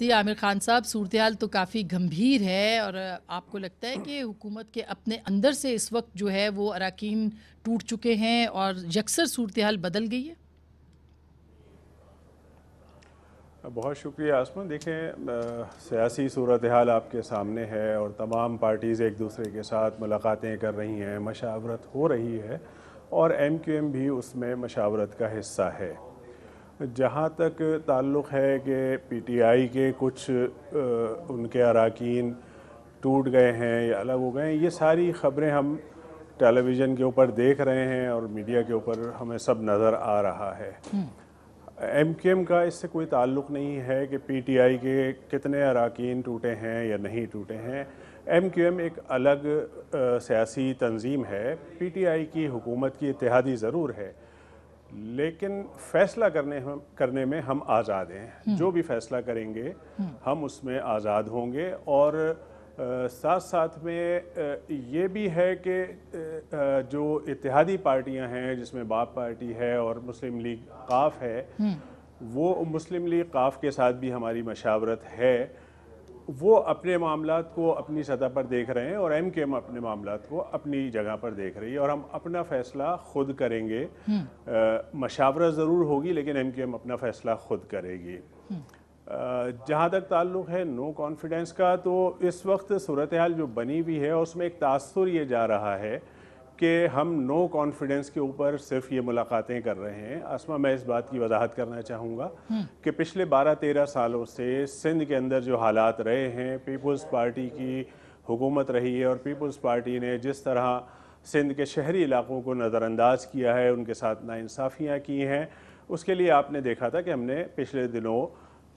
जी आमिर खान साहब, सूरत-ए-हाल तो काफ़ी गंभीर है और आपको लगता है कि हुकूमत के अपने अंदर से इस वक्त जो है वो अराकीन टूट चुके हैं और यकसर सूरत-ए-हाल बदल गई है? बहुत शुक्रिया आसमा। देखें, सियासी सूरत हाल आपके सामने है और तमाम पार्टीज़ एक दूसरे के साथ मुलाकातें कर रही हैं, मशावरत हो रही है और MQM भी उसमें मशावरत का हिस्सा है। जहाँ तक ताल्लुक़ है कि PTI के कुछ उनके अराकीन टूट गए हैं या अलग हो गए हैं, ये सारी ख़बरें हम टेलीविज़न के ऊपर देख रहे हैं और मीडिया के ऊपर हमें सब नज़र आ रहा है। MQM का इससे कोई ताल्लुक़ नहीं है कि PTI के कितने अराकीन टूटे हैं या नहीं टूटे हैं। MQM एक अलग सियासी तंजीम है। PTI की हुकूमत की इत्तेहादी ज़रूर है, लेकिन फ़ैसला करने में हम आज़ाद हैं। जो भी फ़ैसला करेंगे हम उसमें आज़ाद होंगे और साथ साथ में ये भी है कि जो इत्तेहादी पार्टियां हैं, जिसमें बाप पार्टी है और मुस्लिम लीग काफ है, वो मुस्लिम लीग काफ के साथ भी हमारी मशावरत है। वो अपने मामलात को अपनी सतह पर देख रहे हैं और MQM अपने मामलात को अपनी जगह पर देख रही है और हम अपना फ़ैसला खुद करेंगे। मशावरत ज़रूर होगी लेकिन MQM अपना फ़ैसला खुद करेगी। जहाँ तक ताल्लुक़ है नो कॉन्फिडेंस का, तो इस वक्त सूरत हाल जो बनी हुई है उसमें एक तासुर ये जा रहा है कि हम नो कॉन्फिडेंस के ऊपर सिर्फ ये मुलाकातें कर रहे हैं। आसमा, मैं इस बात की वजाहत करना चाहूँगा कि पिछले 12-13 सालों से सिंध के अंदर जो हालात रहे हैं, पीपल्स पार्टी की हुकूमत रही है और पीपल्स पार्टी ने जिस तरह सिंध के शहरी इलाक़ों को नज़रअंदाज किया है, उनके साथ नाइंसाफ़ियाँ की हैं, उसके लिए आपने देखा था कि हमने पिछले दिनों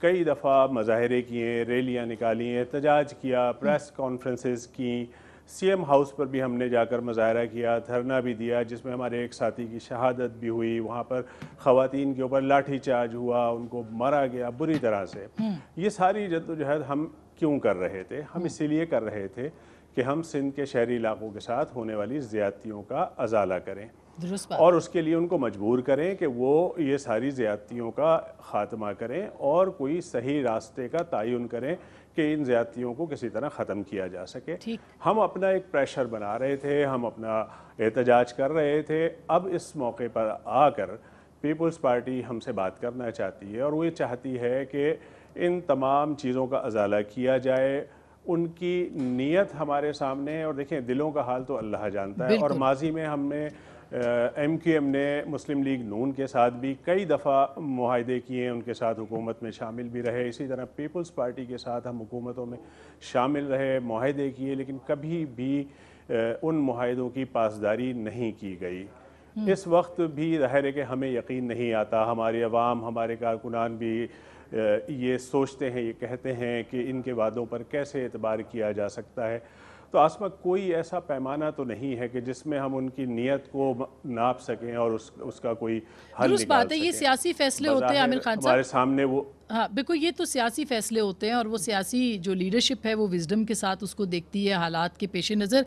कई दफ़ा मज़ाहरे किए, रैलियाँ निकाली, एहतजाज किया, प्रेस कॉन्फ्रेंसेस की, CM हाउस पर भी हमने जाकर मुज़ाहरा किया, धरना भी दिया, जिसमें हमारे एक साथी की शहादत भी हुई। वहाँ पर ख़वातीन के ऊपर लाठी चार्ज हुआ, उनको मारा गया बुरी तरह से। ये सारी जद्दोजहद हम क्यों कर रहे थे? हम इसीलिए कर रहे थे कि हम सिंध के शहरी इलाक़ों के साथ होने वाली ज़्यादतियों का अज़ाला करें और उसके लिए उनको मजबूर करें कि वो ये सारी ज़्यादतियों का ख़ात्मा करें और कोई सही रास्ते का तयन करें कि इन ज़्यादतियों को किसी तरह ख़त्म किया जा सके। हम अपना एक प्रेशर बना रहे थे, हम अपना एहतजाज कर रहे थे। अब इस मौके पर आकर पीपल्स पार्टी हमसे बात करना चाहती है और वो ये चाहती है कि इन तमाम चीज़ों का अज़ाला किया जाए। उनकी नीयत हमारे सामने है और देखें, दिलों का हाल तो अल्लाह जानता है। और माजी में हमने MQM ने मुस्लिम लीग नून के साथ भी कई दफ़ा मुआहदे किए, उनके साथ हुकूमत में शामिल भी रहे। इसी तरह पीपल्स पार्टी के साथ हम हुकूमतों में शामिल रहे, मुआहदे किए, लेकिन कभी भी उन मुआहदों की पासदारी नहीं की गई। इस वक्त भी ज़ाहिर है कि हमें यकीन नहीं आता, हमारी अवाम, हमारे कारकुनान भी ये सोचते हैं, ये कहते हैं कि इनके वादों पर कैसे एतबार किया जा सकता है। तो आसमा, कोई ऐसा पैमाना तो नहीं है कि जिसमें हम उनकी नीयत को नाप सकें और उसका कोई हल निकाल बात है। सकें। ये सियासी फैसले होते हैं आमिर खान साहब, हमारे सामने वो। हाँ बिल्कुल, ये तो सियासी फैसले होते हैं और वो सियासी जो लीडरशिप है वो विजडम के साथ उसको देखती है हालात के पेश नज़र।